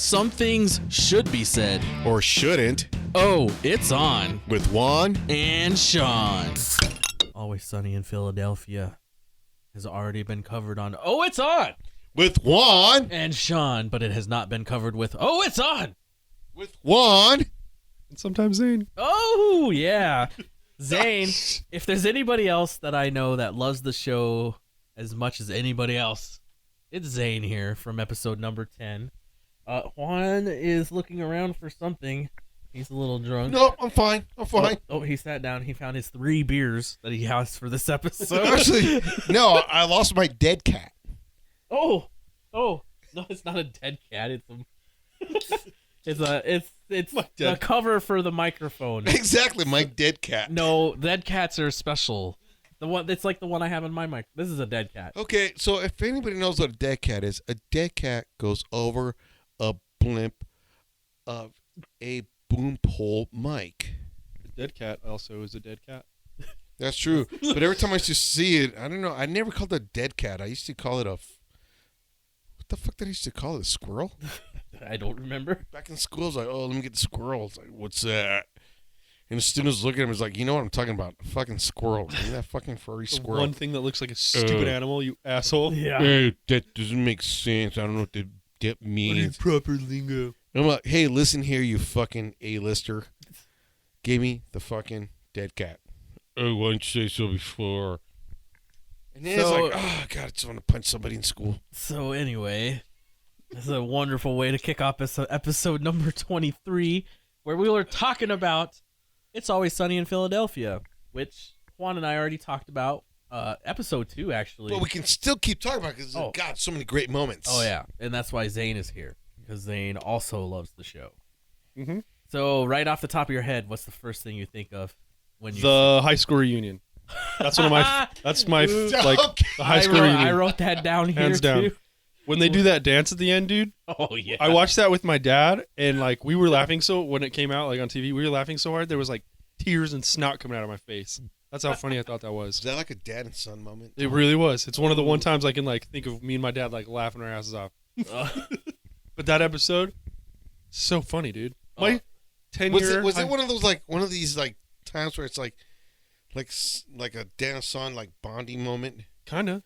Some things should be said. Or shouldn't. Oh, it's on. With Juan and Sean. Always Sunny in Philadelphia has already been covered on Oh, it's on. With Juan and Sean, but it has not been covered with Oh, it's on. With Juan and sometimes Zane. Oh, yeah. Zane, if there's anybody else that I know that loves the show as much as anybody else, it's Zane here from episode number 10. Juan is looking around for something. He's a little drunk. No, I'm fine. Oh, he sat down. He found his 3 beers that he has for this episode. Actually, no, I lost my dead cat. Oh, no, it's not a dead cat. It's a cover for the microphone. Exactly, my dead cat. No, dead cats are special. It's like the one I have in my mic. This is a dead cat. Okay, so if anybody knows what a dead cat is, a dead cat goes over a blimp of a boom pole mic. A dead cat also is a dead cat. That's true. But every time I used to see it, I don't know. I never called it a dead cat. I used to call it what the fuck did I used to call it? A squirrel? I don't remember. Back in school, I was like, oh, let me get the squirrel. I was like, what's that? And the students was looking at him, was like, you know what I'm talking about? A fucking squirrel. Give me that fucking furry squirrel. One thing that looks like a stupid animal, you asshole. Yeah. Hey, that doesn't make sense. I don't know what that means. Proper lingo. And I'm like, hey, listen here, you fucking A-lister. Give me the fucking dead cat. Oh, why didn't you say so before? And then it's like, oh, God, I just want to punch somebody in school. So anyway, this is a wonderful way to kick off episode number 23, where we were talking about It's Always Sunny in Philadelphia, which Juan and I already talked about. Episode 2, actually. But we can still keep talking about it because, God, so many great moments. Oh, yeah. And that's why Zane is here, because Zane also loves the show. Mm-hmm. So right off the top of your head, what's the first thing you think of when you the high school reunion? That's one of my. That's my like the high school reunion. I wrote that down here hands down. too. When they do that dance at the end, dude. Oh yeah. I watched that with my dad, and like we were laughing so when it came out like on TV, we were laughing so hard there was like tears and snot coming out of my face. That's how funny I thought that was. Is that like a dad and son moment? It really was. It's one of the one times I can like think of me and my dad like laughing our asses off. But that episode, so funny, dude. My 10-year. Was it one of those like one of these like times where it's like a dad and son like bonding moment? Kinda.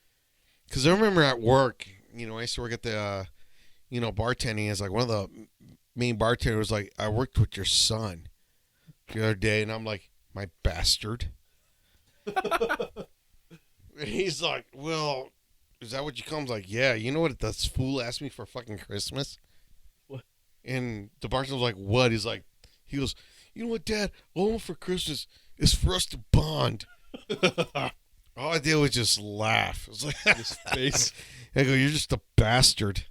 Because I remember at work, I used to work at the, bartending. It's like one of the main bartenders was like, I worked with your son the other day, and I'm like, my bastard. And he's like, well, is that what you call him? I was like, yeah. You know what this fool asked me for fucking Christmas? What? And the bartender was like, what? He goes, you know what, Dad? All I want for Christmas is for us to bond. All I did was just laugh. It was like his face. I go, you're just a bastard.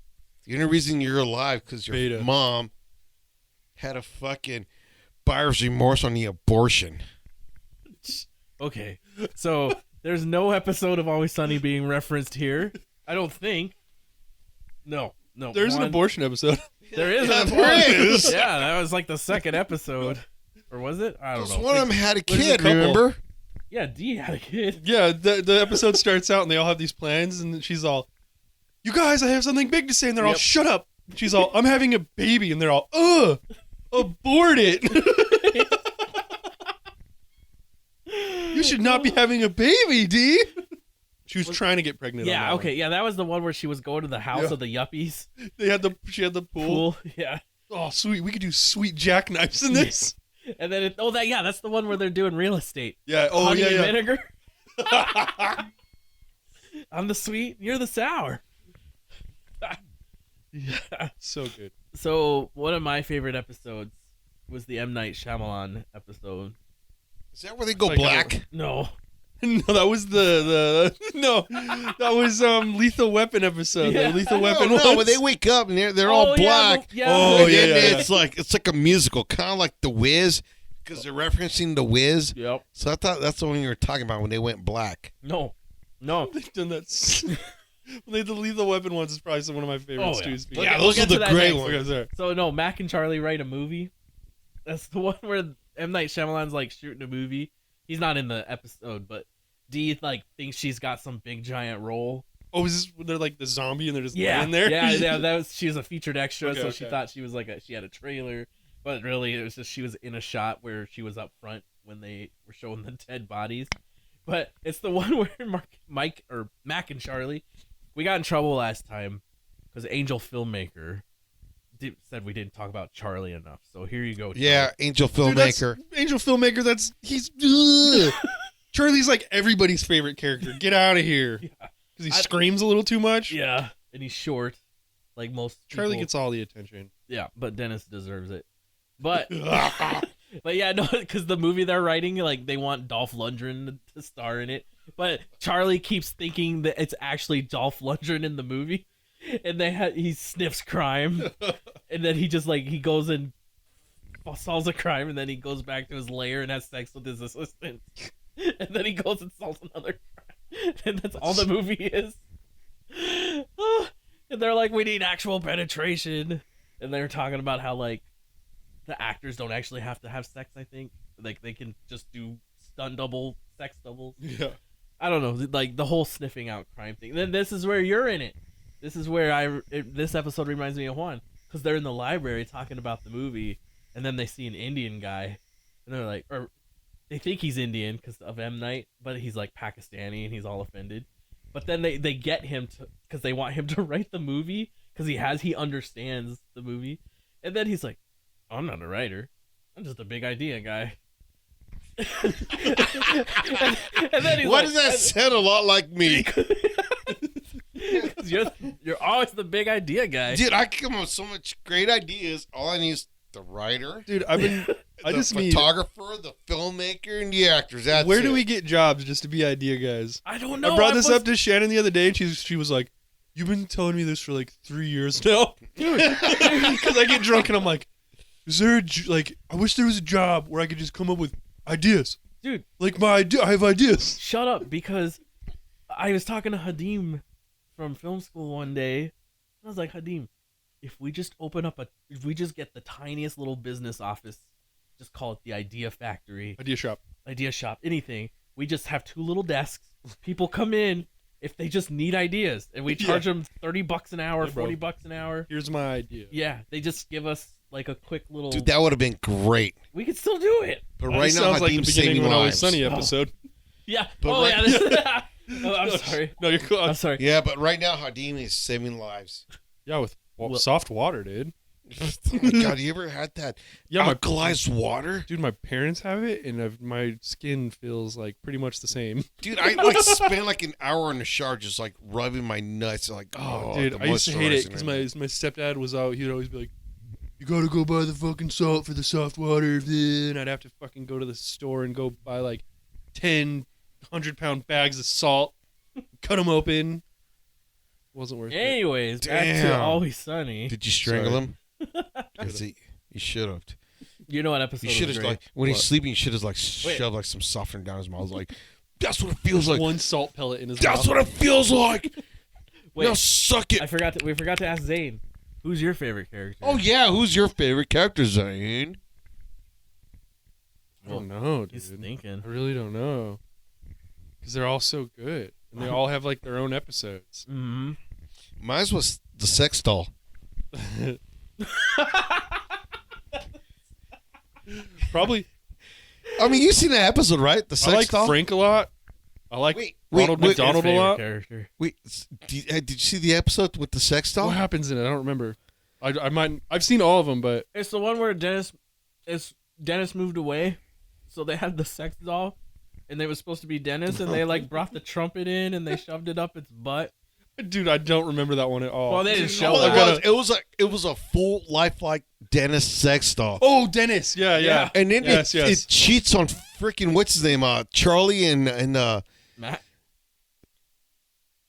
The only reason you're alive because your mom had a fucking buyer's remorse on the abortion. Okay, so there's no episode of Always Sunny being referenced here. I don't think. No. There's an abortion episode. There is an abortion. Yeah, that was like the second episode. Or was it? I don't know. One of them had a kid, remember? Yeah, Dee had a kid. Yeah, the episode starts out and they all have these plans and she's all, you guys, I have something big to say, and they're all, shut up. She's all, I'm having a baby, and they're all, abort it. You should not be having a baby, Dee. She was trying to get pregnant. Yeah, on okay, one. yeah, that was the one where she was going to the house of the yuppies. She had the pool. Yeah. Oh, sweet. We could do sweet jackknives in this. And then that's the one where they're doing real estate. Yeah. Oh, Honey yeah, and yeah. vinegar. I'm the sweet, you're the sour. Yeah, so good. So one of my favorite episodes was the M. Night Shyamalan episode. Is that where they go black? No. No, that was that was Lethal Weapon episode. Yeah. The Lethal Weapon. No, when they wake up and they're all black. It's like a musical, kind of like The Wiz, because they're referencing The Wiz. Yep. So I thought that's the one you were talking about when they went black. No. They've done that. The Lethal Weapon ones is probably one of my favorites too. Yeah, those are the great ones. So no, Mac and Charlie write a movie. That's the one where M. Night Shyamalan's like shooting a movie. He's not in the episode, but Dee like thinks she's got some big giant role. Oh, is this when they're like the zombie and they're just Yeah, laying there? yeah. She was a featured extra, Okay, so she okay. thought she was she had a trailer, but really it was just she was in a shot where she was up front when they were showing the dead bodies. But it's the one where Mac and Charlie, we got in trouble last time because Angel Filmmaker said we didn't talk about Charlie enough. So here you go. Charlie. Yeah, Angel Dude, Filmmaker. Angel Filmmaker, he's ugh. Charlie's like everybody's favorite character. Get out of here. Yeah. Because he screams a little too much. Yeah, and he's short, like most. Charlie people. gets all the attention. Yeah, but Dennis deserves it. But but yeah, no, because the movie they're writing, like they want Dolph Lundgren to star in it, but Charlie keeps thinking that it's actually Dolph Lundgren in the movie, and he sniffs crime, and then he just he goes and solves a crime, and then he goes back to his lair and has sex with his assistant, and then he goes and solves another crime, and that's all the movie is. And they're like, we need actual penetration, and they're talking about how the actors don't actually have to have sex. I think they can just do stunt double, sex doubles. Yeah. I don't know, the whole sniffing out crime thing. Then this is where you're in it. This is where this episode reminds me of Juan, because they're in the library talking about the movie, and then they see an Indian guy, and they're like, or they think he's Indian because of M. Night, but he's like Pakistani, and he's all offended. But then they get him to, because they want him to write the movie, because he understands the movie, and then he's like, I'm not a writer, I'm just a big idea guy. and then he's Why does that sound a lot like me? You're always the big idea guy. Dude, I come up with so much great ideas. All I need is the writer, Dude, I just need photographer, the filmmaker, and the actors. That's where do it. we get jobs just to be idea guys? I don't know. I brought this up to Shannon the other day, and she was like, "You've been telling me this for like 3 years now." Because I get drunk and I'm like, "Is there I wish there was a job where I could just come up with ideas, dude. Like my idea, I have ideas." Shut up, because I was talking to Hadim from film school one day. I was like, Hadim, if we just get the tiniest little business office, just call it the Idea Factory, Idea Shop, anything. We just have 2 little desks. People come in if they just need ideas, and we charge them $30 an hour, $40 an hour. Here's my idea. Yeah, they just give us like a quick little. Dude, that would have been great. We could still do it. But right now, sounds like the Hadim's beginning saving when I was lives. Sunny episode. Yeah. But Yeah. Oh, I'm sorry. No, you're cool. I'm sorry. Yeah, but right now, Hadim is saving lives. Yeah, with soft water, dude. Oh my God, you ever had that alkalized water? Dude, my parents have it, and my skin feels like pretty much the same. Dude, I spent like an hour in the shower just like rubbing my nuts. Like, Dude, I used to hate it because my stepdad was out. He'd always be like, "You gotta go buy the fucking salt for the soft water." Then I'd have to fucking go to the store and go buy like 10 100-pound bags of salt, cut them open. Wasn't worth it. Anyways, back to Always Sunny. Did you strangle him? You should have. You know what episode? You should have like when he's sleeping. You should have like shoved like some softener down his mouth. Like, that's what it feels like. One salt pellet in his That's mouth. what it feels like. Wait, now suck it. We forgot to ask Zane. Who's your favorite character? Oh yeah, who's your favorite character, Zane? I don't know, dude. He's thinking. I really don't know. Because they're all so good. And they all have like their own episodes. Mm-hmm. Mine was the sex doll. Probably. I mean, you've seen that episode, right? The I sex like doll. Frank a lot. I like Wait, Ronald wait, McDonald a lot. Character. Wait, did you see the episode with the sex doll? What happens in it? I don't remember. I've seen all of them, but It's the one where Dennis moved away, so they had the sex doll, and they was supposed to be Dennis, and they like brought the trumpet in and they shoved it up its butt. dude, I don't remember that one at all. Well, they didn't show All that. it was a full lifelike Dennis sex doll. Oh, Dennis. Yeah. And then Yes. it cheats on freaking what's his name? Charlie and Matt.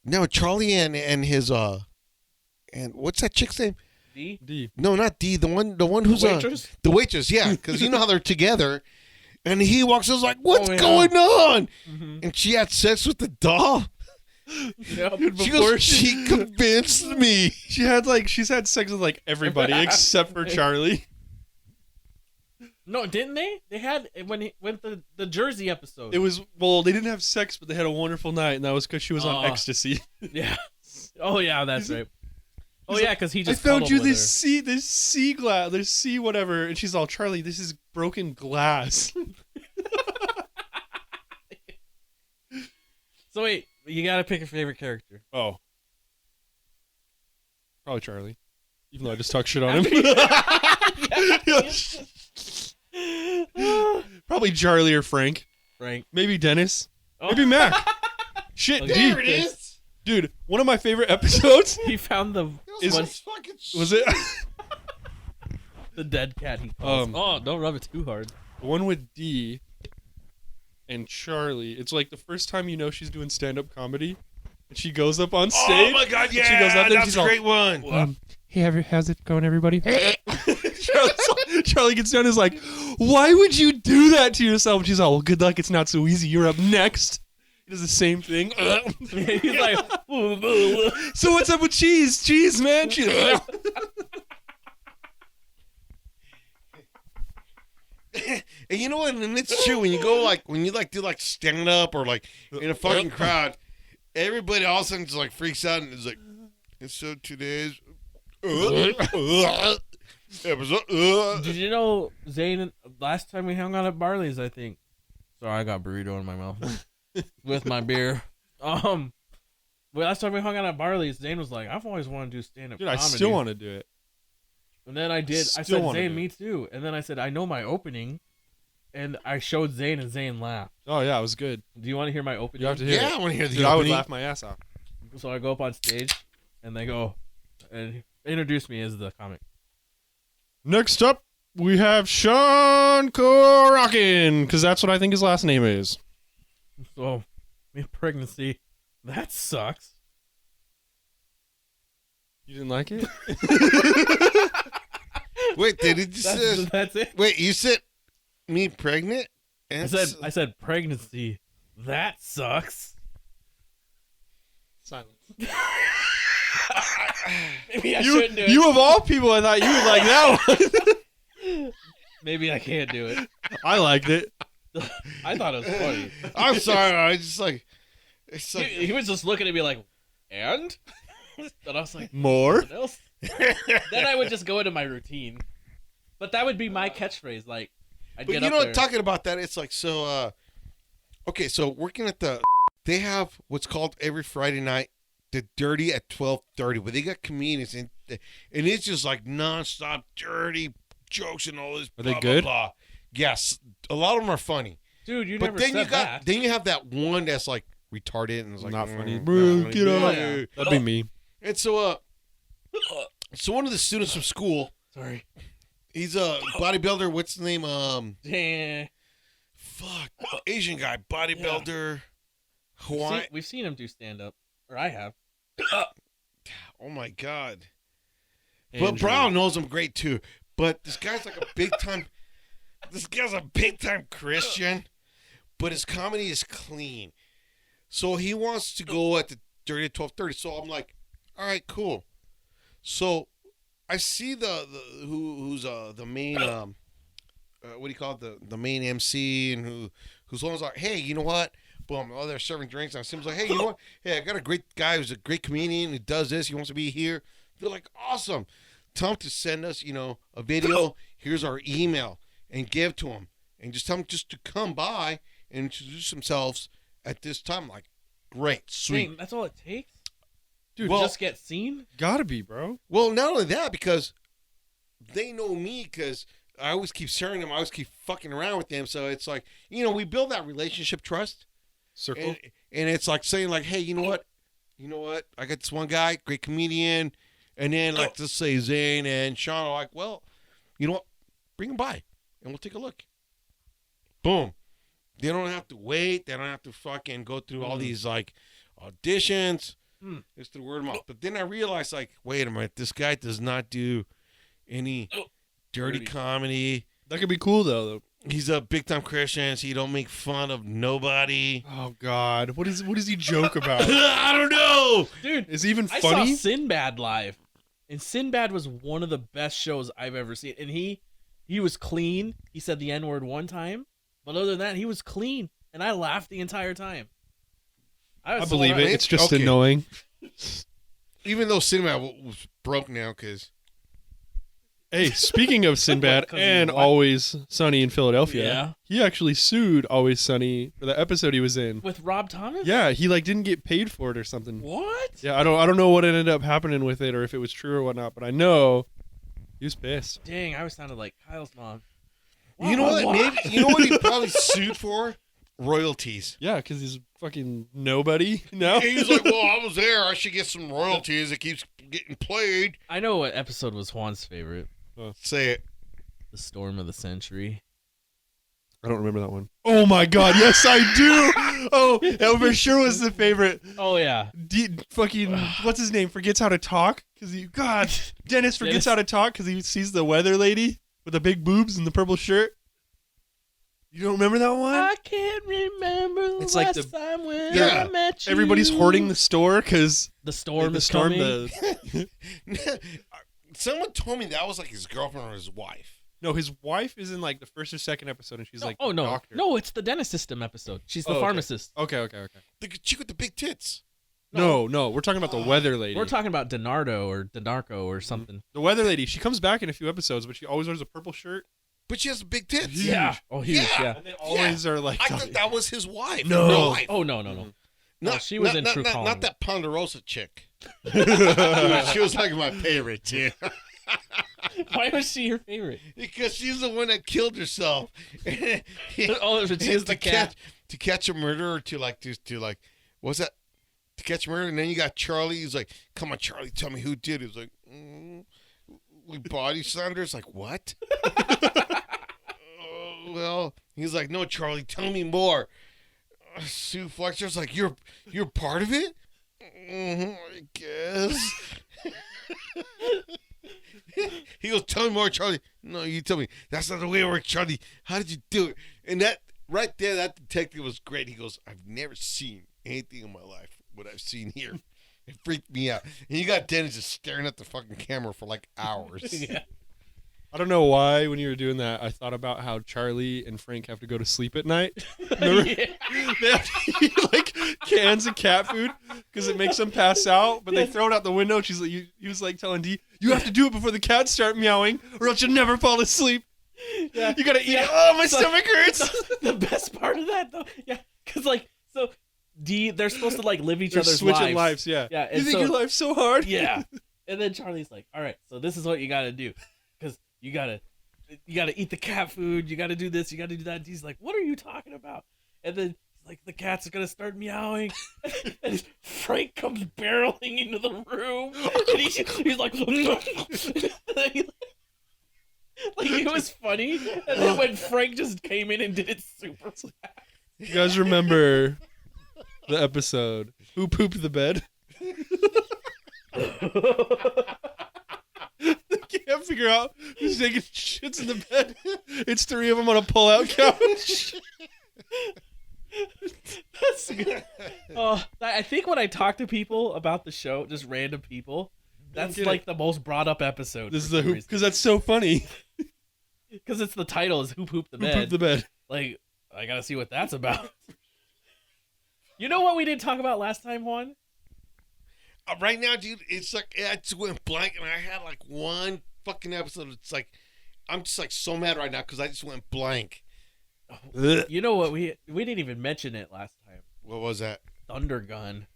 no, Charlie and his and what's that chick's name? D. No, not D. The one who's Waitress? the waitress. Yeah, because you know how they're together. And he walks. I was like, "What's Oh, yeah. going on?" Mm-hmm. And she had sex with the doll. Yep. She goes, "She convinced me." She's had sex with like everybody except for Charlie. No, didn't they? They had when the Jersey episode. It was they didn't have sex, but they had a wonderful night, and that was because she was on Oh. ecstasy. Yeah. Oh yeah, that's right. Oh yeah, because he I just found cuddled you with this sea glass, this sea whatever, and she's all, Charlie, this is broken glass. her. So wait, you gotta pick a favorite character. Oh, probably Charlie, even though I just talked shit on him. Probably Charlie or Frank. Frank. Maybe Dennis. Oh. Maybe Mac. Shit, Okay. There it is. dude. One of my favorite episodes He found the was it the dead cat. He calls. Oh, don't rub it too hard. the one with Dee and Charlie. It's like the first time you know she's doing stand-up comedy, and she goes up on stage. Oh my god, yeah, she goes up there and that's she's a all, great one. Hey, how's it going, everybody? Charlie gets down and is like, why would you do that to yourself? And she's all, well, good luck, it's not so easy. You're up next. He does the same thing. He's like, so what's up with cheese? Cheese, man. Cheese. And you know what? And it's true when you go when you do stand up or like in a fucking crowd, everybody all of a sudden just like freaks out and is like, and so today's episode. Did you know Zane? Last time we hung out at Barley's, I think. Sorry, I got burrito in my mouth with my beer. Well, last time we hung out at Barley's, Zane was like, "I've always wanted to do stand-up Dude, comedy." I still want to do it. And then I did. I Still said, wanna "Zane, do me too." And then I said, "I know my opening," and I showed Zane, and Zane laughed. Oh yeah, it was good. Do you want to hear my opening? You have to hear Yeah, it. I want to hear the Dude, I would opening. laugh my ass off. So I go up on stage, and they go, and introduce me as the comic. Next up, we have Sean Korakin, because that's what I think his last name is. So, pregnancy, that sucks. You didn't like it? Wait, did it just That's it. wait, you said me pregnant? I said pregnancy, that sucks. Silence. Maybe I shouldn't do it. You of all people, I thought you would like that one. Maybe I can't do it. I liked it. I thought it was funny. I'm sorry, I just it's like He was just looking at me like, and? And I was like, More? what else? Then I would just go into my routine. But that would be my catchphrase. Like, I'd But get you up know there. what, talking about that, it's like okay, so working at they have what's called every Friday night the Dirty at 12:30, where they got comedians and it's just like nonstop dirty jokes and all this. Are they blah, good? Blah, blah. Yes, a lot of them are funny. Dude, you But never then said that. then you have that one that's like retarded and it's like Not funny. not Bro, funny. get out. Yeah. That'd be me. And so one of the students from school, Sorry. he's a bodybuilder. What's his name? Yeah. Fuck, Asian guy, bodybuilder, Hawaii. We've seen him do stand-up. Or I have. Oh my god. Andrew. But Brown knows him great too. But this guy's like a big time. This guy's a big time Christian, but his comedy is clean. So he wants to go at the Dirty at 12:30. So I'm like, all right, cool. So I see who's the main what do you call it, the main MC and who's always like, hey, you know what? Boom, oh, they're serving drinks. And Sim's like, hey, you know what? Hey, I got a great guy who's a great comedian who does this. He wants to be here. They're like, awesome. Tell him to send us, a video. Here's our email and give to him. And just tell him just to come by and introduce themselves at this time. I'm like, great, sweet. Dang, that's all it takes? Dude, Well- Just get seen? gotta be, bro. Well, not only that, because they know me because I always keep sharing them. I always keep fucking around with them. So it's like, we build that relationship trust. Circle. And it's like saying like, hey, you know what? I got this one guy, great comedian. And then like, let's say Zane and Sean are like, well, you know what? Bring them by and we'll take a look. Boom. They don't have to wait. They don't have to fucking go through all these like auditions. It's the word of mouth. But then I realized like, wait a minute, this guy does not do any dirty comedy. That could be cool though. He's a big time Christian, so he don't make fun of nobody. Oh God, what does he joke about? I don't know. Dude, Is he even I funny? saw Sinbad live. And Sinbad was one of the best shows I've ever seen. And he was clean. He said the N-word one time. But other than that, he was clean. And I laughed the entire time. I was believe so it. happy. It's just Okay. annoying. Even though Sinbad was broke now because. Hey, speaking of Sinbad What, 'cause and he's what? Always Sunny in Philadelphia, Yeah. he actually sued Always Sunny for the episode he was in. With Rob Thomas? Yeah, he like didn't get paid for it or something. What? Yeah, I don't know what ended up happening with it or if it was true or whatnot, but I know he was pissed. Dang, I was sounded like Kyle's mom. You know what? Maybe, you know what he probably sued for? Royalties. Yeah, because he's fucking nobody now. He's like, well, I was there. I should get some royalties. It keeps getting played. I know what episode was Juan's favorite. Say it. The Storm of the Century. I don't remember that one. Oh my god, yes I do. Oh, that for sure was the favorite. Oh, yeah. Fucking what's his name forgets how to talk because Dennis forgets how to talk because he sees the weather lady with the big boobs and the purple shirt. You don't remember that one? I can't remember the It's like last time when Yeah. I met you. Everybody's hoarding the store because The storm is coming. Someone told me that was like his girlfriend or his wife. No, his wife is in like the first or second episode, and she's like, oh, no. doctor. No, it's the dentist system episode. She's the Oh, okay. pharmacist. Okay. The chick with the big tits. No, we're talking about the weather lady. We're talking about Denarco or something. The weather lady. She comes back in a few episodes, but she always wears a purple shirt. But she has big tits. Huge. Yeah. Oh, huge. Yeah. Yeah. And they always are like, I thought that was his wife. No. Real life. Oh, no. No, she was in True Calling. Not that Ponderosa chick. She was like my favorite, too. Why was she your favorite? Because she's the one that killed herself. Oh, she is the cat. To catch a murderer, to what's that? To catch a murderer, and then you got Charlie. He's like, "Come on, Charlie, tell me who did it." He's like, "We body slammed her." It's like, what? Well, he's like, "No, Charlie, tell me more." Sue Fletcher's like, "You're part of it." I guess. He goes, "Tell me more, Charlie." "No, you tell me." "That's not the way it works, Charlie. How did you do it?" And that right there, that detective was great. He goes, "I've never seen anything in my life what I've seen here." It freaked me out. And you got Dennis just staring at the fucking camera for like hours. Yeah. I don't know why when you were doing that, I thought about how Charlie and Frank have to go to sleep at night. Remember? Yeah. They have to eat like cans of cat food because it makes them pass out, but they throw it out the window. She's like, he was like telling Dee, "You have to do it before the cats start meowing, or else you'll never fall asleep. Yeah. You gotta eat it." Oh, my So- stomach hurts. The best part of that, though, yeah, because they're supposed to like live each They're other's switching lives. lives, yeah. Yeah, You and think so- your life's so hard? Yeah, and then Charlie's like, "All right, so this is what you got to do, because you gotta eat the cat food. You gotta do this. You gotta do that." And he's like, "What are you talking about?" And then he's like, "The cats are gonna start meowing," and Frank comes barreling into the room, and he's like, like it was funny. And then when Frank just came in and did it super fast. You guys remember the episode Who Pooped the Bed? They can't figure out who's taking shits in the bed. It's three of them on a pull-out couch. That's good. I think when I talk to people about the show, just random people, that's get like the most brought up episode. This is the Who, because that's so funny. Because it's the title is Who Pooped the Who Bed. Pooped the Bed? Like, I gotta see what that's about. You know what we didn't talk about last time, Juan? Right now, dude, it's like I just went blank, and I had like one fucking episode. It's like I'm just like so mad right now because I just went blank. You know what? We didn't even mention it last time. What was that? Thunder Gun.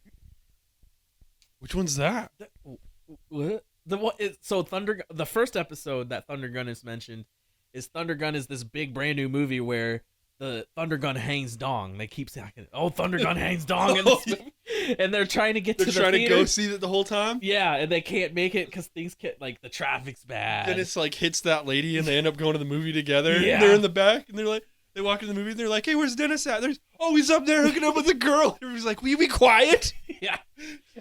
Which one's that? What? The first episode that Thunder Gun is mentioned is Thunder Gun is this big brand new movie where the Thunder Gun hangs dong. They keep saying, "Oh, Thunder Gun hangs dong," in this movie. And they're trying to get to the They're trying theater. to go see it the whole time? Yeah, and they can't make it because things get like the traffic's bad. Then it's like hits that lady and they end up going to the movie together. Yeah. And they're in the back and they're like, they walk in the movie and they're like, "Hey, where's Dennis at?" He's up there hooking up with a girl. Everybody's like, "Will you be quiet? Yeah,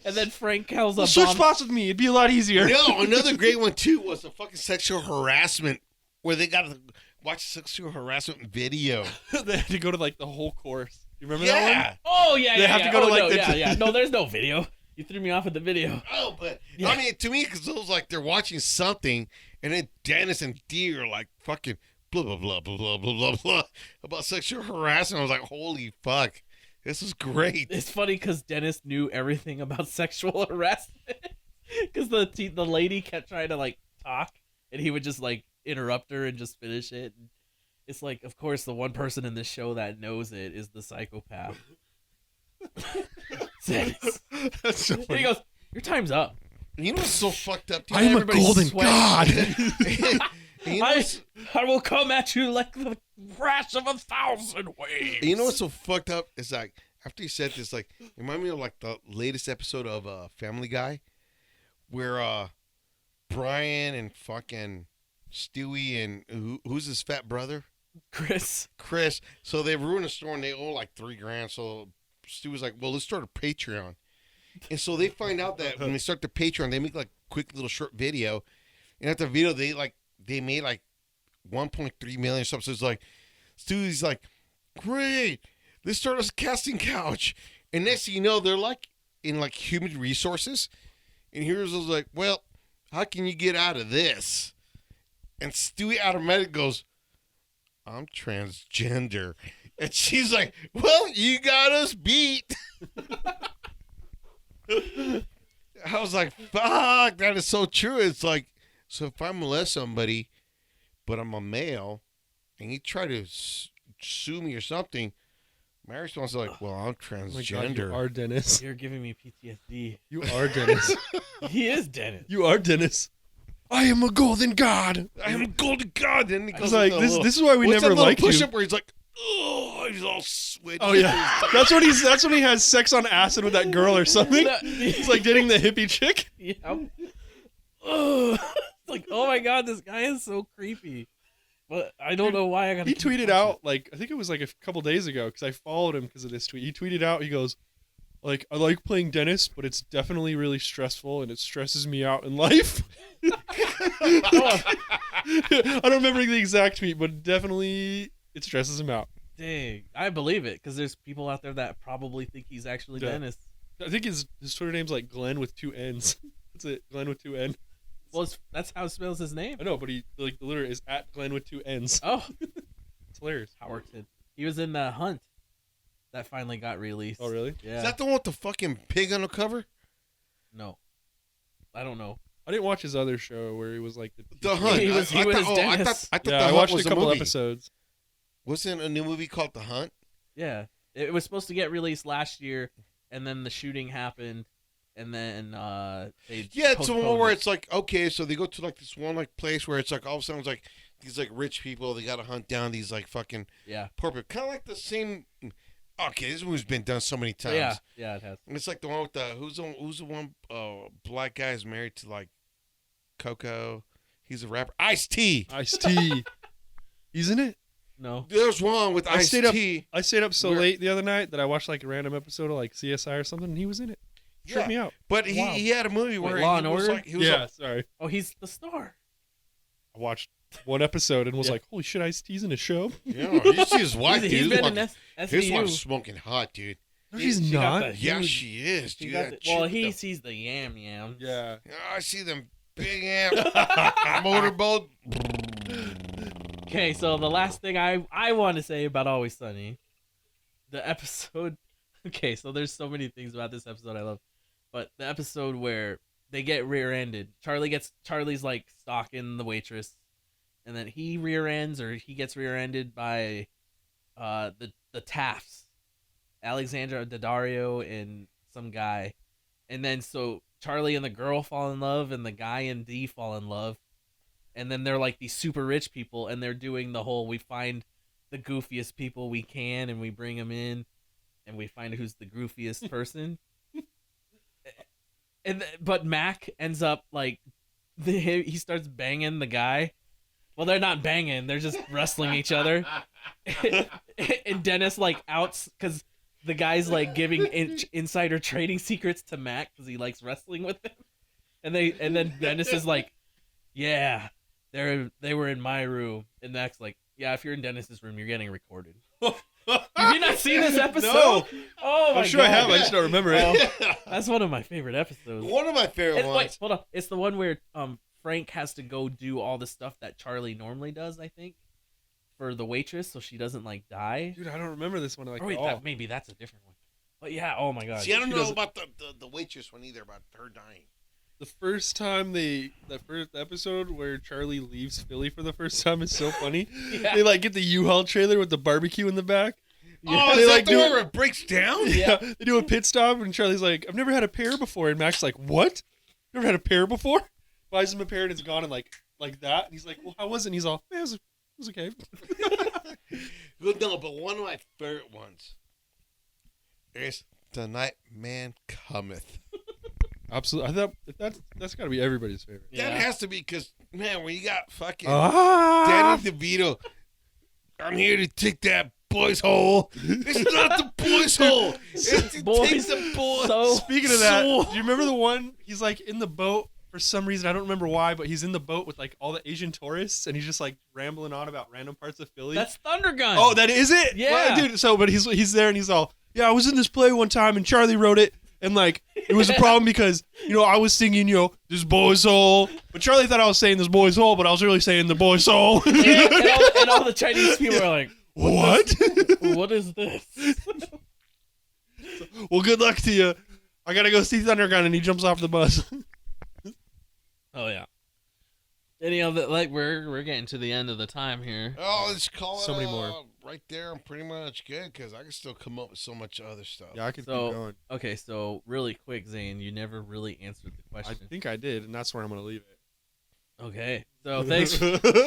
and then Frank calls up. Switch spots with me. It'd be a lot easier." No, another great one too was the fucking sexual harassment where they got to watch sexual harassment video. They had to go to like the whole course. You remember that one? Yeah. Oh yeah, They yeah, have yeah. to go to, Oh, like, no, the- yeah. No, there's no video. You threw me off with the video. Oh, but Yeah. I mean, to me, because it was like they're watching something, and then Dennis and Dee are like fucking blah blah blah blah blah blah blah blah about sexual harassment. I was like, holy fuck, this is great. It's funny because Dennis knew everything about sexual harassment. Because the lady kept trying to like talk, and he would just like interrupt her and just finish it. And it's like, of course, the one person in this show that knows it is the psychopath. Dennis. That's so And he funny. goes, "Your time's up." You know what's so fucked up? Dude? I am a everybody's golden sweating. god. You know what's- I will come at you like the crash of 1,000 waves. You know what's so fucked up? It's like after you said this, like it reminded me of like the latest episode of Family Guy, where Brian and fucking Stewie and who's his fat brother? Chris. So they ruined a store and they owe like $3,000. So Stewie's like, well, let's start a Patreon. And so they find out that when they start the Patreon, they make like quick little short video. And at the video, they made like 1.3 million or something. So it's like, Stewie's like, great, let's start a casting couch. And next thing you know, they're like in like human resources. And Heroes was like, well, how can you get out of this? And Stewie automatically goes, I'm transgender. And she's like, well, you got us beat. I was like, fuck, that is so true. It's like, so if I molest somebody, but I'm a male, and you try to sue me or something, my response is like, well, I'm Oh my God, transgender. you are Dennis. You're giving me PTSD. You are Dennis. He is Dennis. You are Dennis. I am a golden god. I am a golden god. And he I goes was like, with the this little- is why we what's never that little liked you. push-up where he's like, oh, he's all sweaty. Oh yeah, that's when he has sex on acid with that girl or something. It's like dating the hippie chick. Yeah. Ugh. It's like, oh my god, this guy is so creepy. But I don't know why I got. He tweeted out like I think it was like a couple days ago because I followed him because of this tweet. He tweeted out, he goes, like, I like playing Dennis, but it's definitely really stressful and it stresses me out in life. I don't remember the exact tweet, but definitely it stresses him out. Dang, I believe it because there's people out there that probably think he's actually Yeah. Dennis. I think his Twitter name's like Glenn with 2 N's. That's it, Glenn with 2 N. Well, that's how it spells his name. I know, but he like the letter is at Glenn with 2 N's. Oh, It's hilarious. Howerton. He was in the Hunt that finally got released. Oh really? Yeah. Is that the one with the fucking pig on the cover? No, I don't know. I didn't watch his other show where he was like The Hunt. He was I Dennis. thought Yeah, The I Hunt watched was a couple movie. episodes. Wasn't a new movie called The Hunt? Yeah, it was supposed to get released last year, and then the shooting happened, and then they Yeah, it's the one postponed where it. it's like, okay, so they go to like this one like place where it's like all of a sudden it's like these like rich people, they gotta hunt down these like fucking Yeah. poor people. Kind of like the same. Okay, this movie's been done so many times. Yeah, it has. And it's like the one with the who's the one black guy is married to like Coco. He's a rapper. Ice-T. Ice-T. He's in it. No. There's one with I stayed up- Ice-T. I stayed up so Where- late the other night that I watched like a random episode of like CSI or something, and he was in it. Tripped me out. But Wow. he had a movie Wait, where Law he and was Order? like he was Yeah, like, sorry. Oh, he's the star. I watched one episode and was Yeah. like, holy shit, Ice-T's in a show? yeah, you see his wife, He's dude. been in His SVU. wife's smoking hot, dude. No, She- she's she got not. the- Yeah, Huge- she is, He dude. got That the- chick well, with he the- sees the yam. Yeah. I see them big amp motorboat. Okay, so the last thing I want to say about Always Sunny, the episode. Okay, so there's so many things about this episode I love, but the episode where they get rear-ended. Charlie's like stalking the waitress, and then he gets rear-ended by the Tafts, Alexandra Daddario and some guy, and then so Charlie and the girl fall in love, and the guy and Dee fall in love. And then they're like these super rich people, and they're doing the whole we find the goofiest people we can, and we bring them in, and we find who's the goofiest person. But Mac ends up like he starts banging the guy. Well, they're not banging; they're just wrestling each other. And Dennis like outs because the guy's like giving insider trading secrets to Mac because he likes wrestling with him. And then Dennis is like, "Yeah, they were in my room," and Mac's like, "Yeah, if you're in Dennis's room, you're getting recorded." Have you not seen this episode? No. Oh my I'm sure god! I have. I just don't remember it. Oh, that's one of my favorite episodes. One of my favorite Wait, ones. hold on. It's the one where Frank has to go do all the stuff that Charlie normally does, I think, for the waitress, so she doesn't like die. Dude, I don't remember this one like Or wait, at all. maybe that's a different one. But yeah, oh my god. See, I don't She know doesn't- about the waitress one either, about her dying. The first time that first episode where Charlie leaves Philly for the first time is so funny. Yeah. They like get the U-Haul trailer with the barbecue in the back. Oh, They is like that the do one where it breaks down? Yeah, they do a pit stop and Charlie's like, "I've never had a pear before," and Mac's like, "What? Never had a pear before?" Buys him a pear and it's gone and like that. And he's like, "Well, how was it?" And he's all, "Yeah, it was okay." Well, no, but one of my favorite ones is "The Night Man Cometh." Absolutely, I thought that's got to be everybody's favorite. That has to be because, man, when you got fucking Ah, Danny DeVito, I'm here to take that boy's hole. It's not the boy's hole. It's to Boys take the boy. so- speaking of that, So- do you remember the one? He's like in the boat for some reason. I don't remember why, but he's in the boat with like all the Asian tourists, and he's just like rambling on about random parts of Philly. That's Thunder Gun. Oh, that is it? Yeah. Well, dude. So, but he's there and he's all, "Yeah, I was in this play one time and Charlie wrote it, and like it was a problem because I was singing this boy's soul, but Charlie thought I was saying this boy's soul, but I was really saying the boy's soul." Yeah, and all the Chinese people are like, What? what is this? Well, good luck to you. I gotta go see Thundergun, and he jumps off the bus. Oh yeah. Any of it? Like we're getting to the end of the time here. Oh, let's call it So many more. right there. I'm pretty much good because I can still come up with so much other stuff. Yeah, I can So- keep going. Okay, so really quick, Zane, you never really answered the I question. think I did, and that's where I'm gonna leave it. Okay, so thanks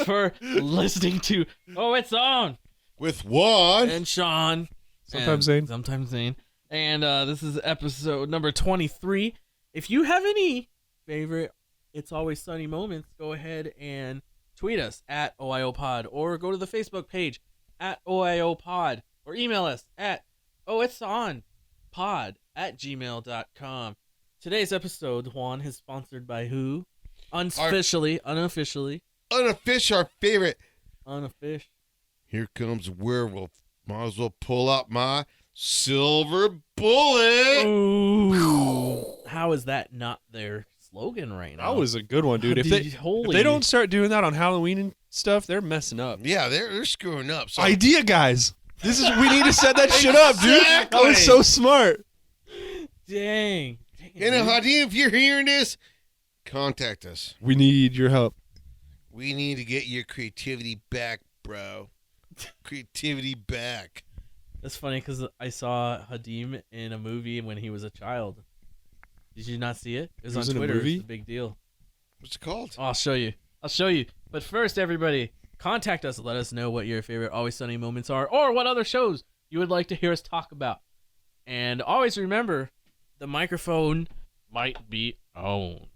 for listening to Oh It's On With one. and Sean. Sometimes and Zane. Sometimes Zane. And this is episode number 23. If you have any favorite It's Always Sunny moments, go ahead and tweet us at OIOPod or go to the Facebook page at OIOPod or email us at ohitsonpod@gmail.com. Today's episode, Juan, is sponsored by who? Unofficially. Unofficial, our favorite. Unofficial. Here comes werewolf. Might as well pull out my silver bullet. Ooh. How is that not their slogan right now? That was a good one, dude. If Holy. they don't start doing that on Halloween and stuff, they're messing up. Yeah, they're screwing up. So Idea, guys. We need to set that shit up, dude. That was Exactly. so smart. Dang. and Hadi, if you're hearing this, contact us. We need your help. We need to get your creativity back, bro. Creativity back. That's funny because I saw Hadim in a movie when he was a child. Did you not see it? It was He was on in a Twitter. movie? It's a big deal. What's it called? Oh, I'll show you. But first, everybody, contact us. Let us know what your favorite Always Sunny moments are or what other shows you would like to hear us talk about. And always remember, the microphone might be on.